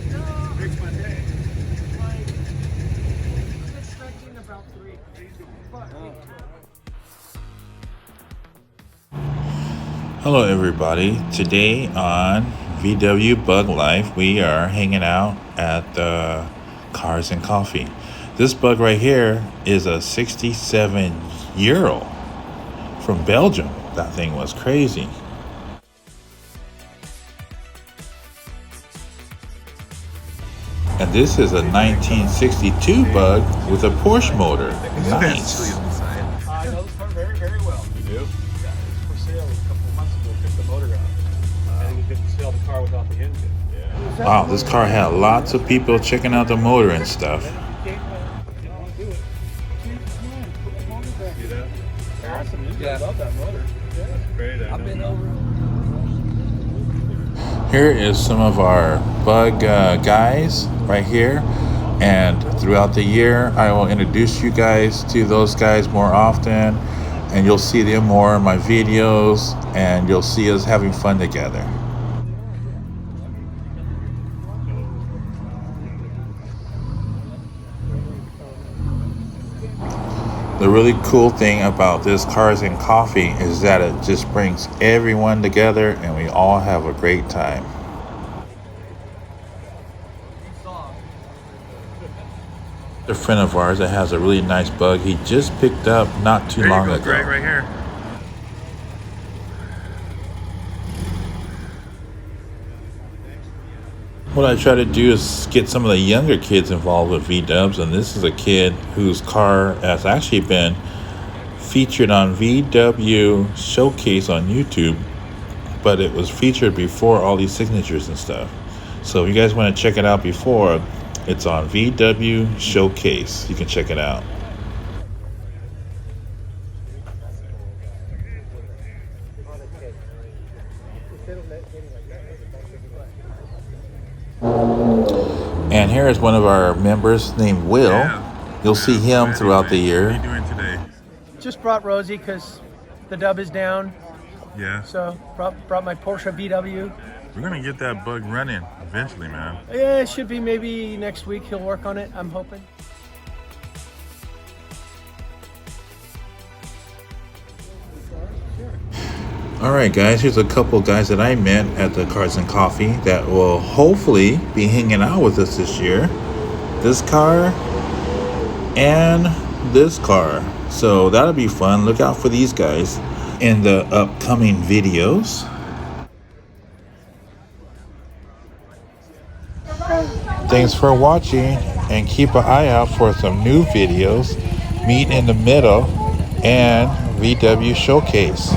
Makes my day. Expecting about 3. Hello everybody. Today on VW Bug Life, we are hanging out at the Cars and Coffee. This bug right here is a 67 Euro from Belgium. That thing was crazy. And this is a 1962 bug with a Porsche motor. Nice. I know this car very, very well. You do? Yeah, it was for sale a couple of months ago. Took the motor out. And we couldn't sell the car without the engine. Yeah. Wow, this car had lots of people checking out the motor and stuff. See that? Awesome. Yeah. I love that motor. Yeah, it's great. I've been over. Here is some of our bug guys right here, and throughout the year I will introduce you guys to those guys more often, and you'll see them more in my videos, and you'll see us having fun together. The really cool thing about this Cars and Coffee is that it just brings everyone together and we all have a great time. A friend of ours that has a really nice bug he just picked up not too long ago. Greg, right here. What I try to do is get some of the younger kids involved with V-dubs, and this is a kid whose car has actually been featured on VW Showcase on YouTube, but it was featured before all these signatures and stuff. So if you guys want to check it out before, it's on VW Showcase. You can check it out. And here is one of our members named Will. Yeah. You'll see him throughout the year. What are you doing today? Just brought Rosie because the dub is down. Yeah. So brought my Porsche VW. We're going to get that bug running eventually, man. Yeah, it should be maybe next week he'll work on it, I'm hoping. Alright guys, here's a couple guys that I met at the Cars and Coffee that will hopefully be hanging out with us this year. This car and this car. So that'll be fun. Look out for these guys in the upcoming videos. Thanks for watching, and keep an eye out for some new videos, Meet in the Middle and VW Showcase.